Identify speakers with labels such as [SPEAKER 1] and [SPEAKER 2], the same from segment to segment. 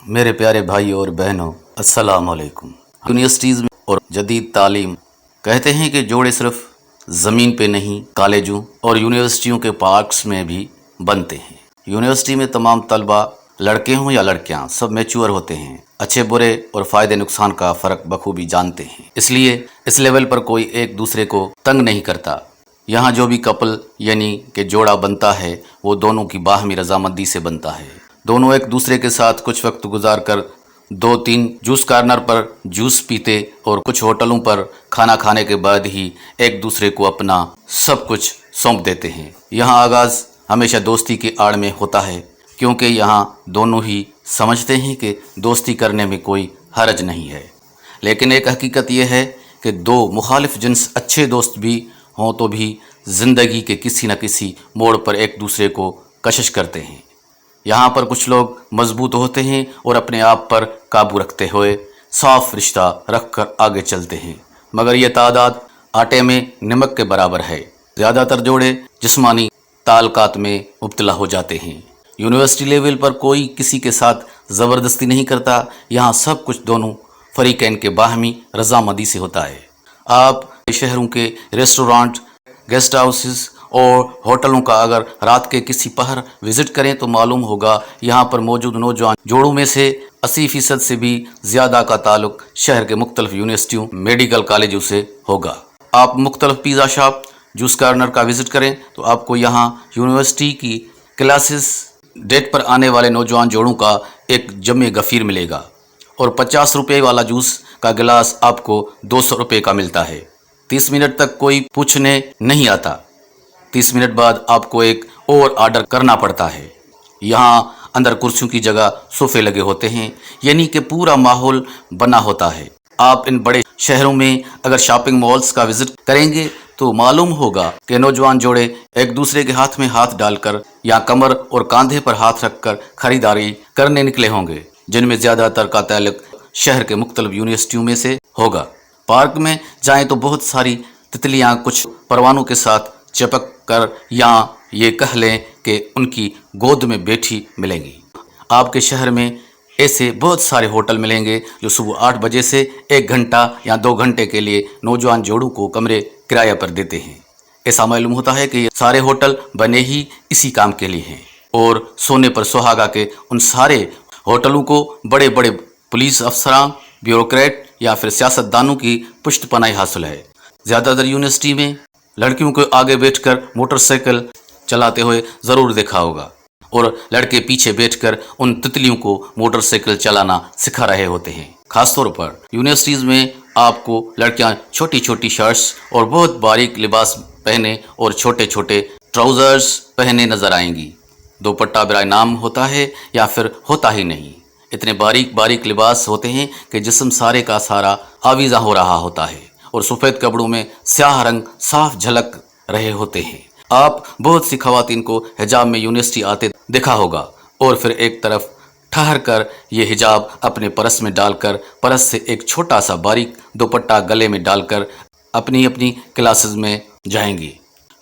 [SPEAKER 1] میرے پیارے بھائی اور بہنوں، السلام علیکم۔ یونیورسٹیز میں اور جدید تعلیم کہتے ہیں کہ جوڑے صرف زمین پہ نہیں، کالجوں اور یونیورسٹیوں کے پارکس میں بھی بنتے ہیں۔ یونیورسٹی میں تمام طلبہ، لڑکے ہوں یا لڑکیاں، سب میچور ہوتے ہیں، اچھے برے اور فائدے نقصان کا فرق بخوبی جانتے ہیں۔ اس لیے اس لیول پر کوئی ایک دوسرے کو تنگ نہیں کرتا۔ یہاں جو بھی کپل یعنی کہ جوڑا بنتا ہے وہ دونوں کی باہمی رضامندی سے بنتا ہے۔ دونوں ایک دوسرے کے ساتھ کچھ وقت گزار کر 2-3 جوس کارنر پر جوس پیتے اور کچھ ہوٹلوں پر کھانا کھانے کے بعد ہی ایک دوسرے کو اپنا سب کچھ سونپ دیتے ہیں۔ یہاں آغاز ہمیشہ دوستی کی آڑ میں ہوتا ہے، کیونکہ یہاں دونوں ہی سمجھتے ہیں کہ دوستی کرنے میں کوئی حرج نہیں ہے۔ لیکن ایک حقیقت یہ ہے کہ دو مخالف جنس اچھے دوست بھی ہوں تو بھی زندگی کے کسی نہ کسی موڑ پر ایک دوسرے کو کشش کرتے ہیں۔ یہاں پر کچھ لوگ مضبوط ہوتے ہیں اور اپنے آپ پر قابو رکھتے ہوئے صاف رشتہ رکھ کر آگے چلتے ہیں، مگر یہ تعداد آٹے میں نمک کے برابر ہے۔ زیادہ تر جوڑے جسمانی تعلقات میں مبتلا ہو جاتے ہیں۔ یونیورسٹی لیول پر کوئی کسی کے ساتھ زبردستی نہیں کرتا، یہاں سب کچھ دونوں فریقین کے باہمی رضامندی سے ہوتا ہے۔ آپ شہروں کے ریسٹورانٹ، گیسٹ ہاؤسز اور ہوٹلوں کا اگر رات کے کسی پہر وزٹ کریں تو معلوم ہوگا یہاں پر موجود نوجوان جوڑوں میں سے 80% سے بھی زیادہ کا تعلق شہر کے مختلف یونیورسٹیوں، میڈیکل کالجوں سے ہوگا۔ آپ مختلف پیزا شاپ، جوس کارنر کا وزٹ کریں تو آپ کو یہاں یونیورسٹی کی کلاسز ڈیٹ پر آنے والے نوجوان جوڑوں کا ایک جمع غفیر ملے گا، اور 50 روپے والا جوس کا گلاس آپ کو 200 روپے کا ملتا ہے۔ 30 منٹ تک کوئی پوچھنے نہیں آتا، 30 منٹ بعد آپ کو ایک اور آرڈر کرنا پڑتا ہے۔ یہاں اندر کرسیوں کی جگہ صوفے لگے ہوتے ہیں، یعنی کہ پورا ماحول بنا ہوتا ہے۔ آپ ان بڑے شہروں میں اگر شاپنگ مالز کا وزٹ کریں گے تو معلوم ہوگا کہ نوجوان جوڑے ایک دوسرے کے ہاتھ میں ہاتھ ڈال کر یا کمر اور کاندھے پر ہاتھ رکھ کر خریداری کرنے نکلے ہوں گے، جن میں زیادہ تر کا تعلق شہر کے مختلف یونیورسٹیوں میں سے ہوگا۔ پارک میں جائیں تو بہت ساری تتلیاں کچھ پروانوں کے ساتھ چپک کر یا یہ کہہ لیں کہ ان کی گود میں بیٹھی ملیں گی۔ آپ کے شہر میں ایسے بہت سارے ہوٹل ملیں گے جو صبح 8 بجے سے 1 گھنٹہ یا 2 گھنٹے کے لیے نوجوان جوڑوں کو کمرے کرایہ پر دیتے ہیں۔ ایسا معلوم ہوتا ہے کہ یہ سارے ہوٹل بنے ہی اسی کام کے لیے ہیں، اور سونے پر سہاگا کے ان سارے ہوٹلوں کو بڑے بڑے پولیس افسران، بیوروکریٹ یا پھر سیاست دانوں کی پشت پناہی حاصل ہے۔ زیادہ تر یونیورسٹی میں لڑکیوں کو آگے بیٹھ کر موٹر سائیکل چلاتے ہوئے ضرور دیکھا ہوگا، اور لڑکے پیچھے بیٹھ کر ان تتلیوں کو موٹر سائیکل چلانا سکھا رہے ہوتے ہیں۔ خاص طور پر یونیورسٹیز میں آپ کو لڑکیاں چھوٹی چھوٹی شرٹس اور بہت باریک لباس پہنے اور چھوٹے چھوٹے ٹراؤزرز پہنے نظر آئیں گی۔ دوپٹہ برائے نام ہوتا ہے یا پھر ہوتا ہی نہیں۔ اتنے باریک باریک لباس ہوتے ہیں کہ جسم سارے کا سارا آویزاں ہو رہا ہوتا ہے، اور سفید کپڑوں میں سیاہ رنگ صاف جھلک رہے ہوتے ہیں۔ آپ بہت سی خواتین کو حجاب میں یونیورسٹی آتے دیکھا ہوگا، اور پھر ایک طرف ٹھہر کر یہ حجاب اپنے پرس میں ڈال کر پرس سے ایک چھوٹا سا باریک دوپٹہ گلے میں ڈال کر اپنی کلاسز میں جائیں گی۔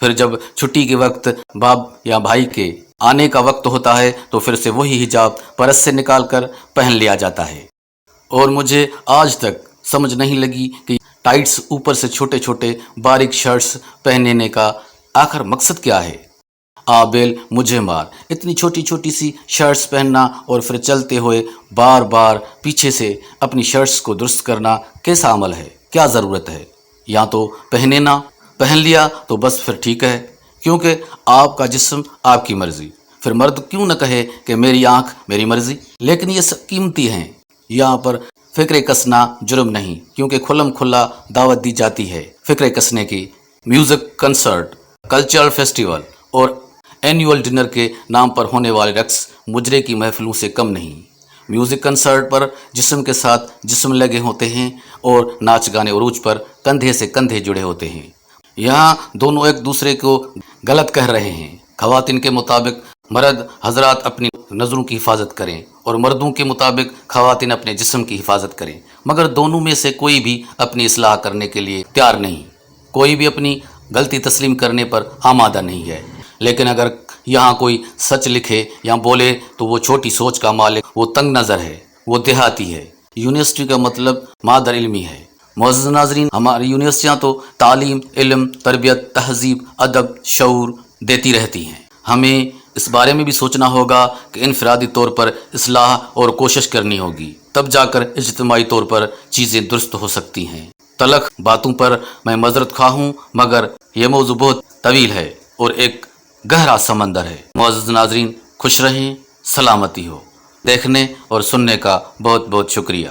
[SPEAKER 1] پھر جب چھٹی کے وقت باپ یا بھائی کے آنے کا وقت ہوتا ہے تو پھر سے وہی حجاب پرس سے نکال کر پہن لیا جاتا ہے، اور مجھے آج تک سمجھ نہیں لگی کہ ٹائٹس اوپر سے چھوٹے چھوٹے باریک شرٹس پہننے کا آخر مقصد کیا ہے۔ آبیل مجھے مار، اتنی چھوٹی چھوٹی سی شرٹس پہننا اور پھر چلتے ہوئے بار بار پیچھے سے اپنی شرٹس کو درست کرنا کیسا عمل ہے؟ کیا ضرورت ہے؟ یا تو پہن لیا تو بس پھر ٹھیک ہے، کیونکہ آپ کا جسم آپ کی مرضی۔ پھر مرد کیوں نہ کہے کہ میری آنکھ میری مرضی؟ لیکن یہ سب قیمتی ہیں۔ یہاں پر فکرے کسنا جرم نہیں، کیونکہ کھلم کھلا دعوت دی جاتی ہے فکرے کسنے کی۔ میوزک کنسرٹ، کلچرل فیسٹیول اور اینیول ڈنر کے نام پر ہونے والے رقص مجرے کی محفلوں سے کم نہیں۔ میوزک کنسرٹ پر جسم کے ساتھ جسم لگے ہوتے ہیں، اور ناچ گانے عروج پر کندھے سے کندھے جڑے ہوتے ہیں۔ یہاں دونوں ایک دوسرے کو غلط کہہ رہے ہیں۔ خواتین کے مطابق مرد حضرات اپنی نظروں کی حفاظت کریں، اور مردوں کے مطابق خواتین اپنے جسم کی حفاظت کریں، مگر دونوں میں سے کوئی بھی اپنی اصلاح کرنے کے لیے تیار نہیں، کوئی بھی اپنی غلطی تسلیم کرنے پر آمادہ نہیں ہے۔ لیکن اگر یہاں کوئی سچ لکھے یا بولے تو وہ چھوٹی سوچ کا مالک، وہ تنگ نظر ہے، وہ دیہاتی ہے۔ یونیورسٹی کا مطلب مادر علمی ہے۔ معزز ناظرین، ہماری یونیورسٹیاں تو تعلیم، علم، تربیت، تہذیب، ادب، شعور دیتی رہتی ہیں۔ ہمیں اس بارے میں بھی سوچنا ہوگا کہ انفرادی طور پر اصلاح اور کوشش کرنی ہوگی، تب جا کر اجتماعی طور پر چیزیں درست ہو سکتی ہیں۔ تلخ باتوں پر میں معذرت خواہ ہوں، مگر یہ موضوع بہت طویل ہے اور ایک گہرا سمندر ہے۔ معزز ناظرین، خوش رہیں، سلامتی ہو۔ دیکھنے اور سننے کا بہت بہت شکریہ۔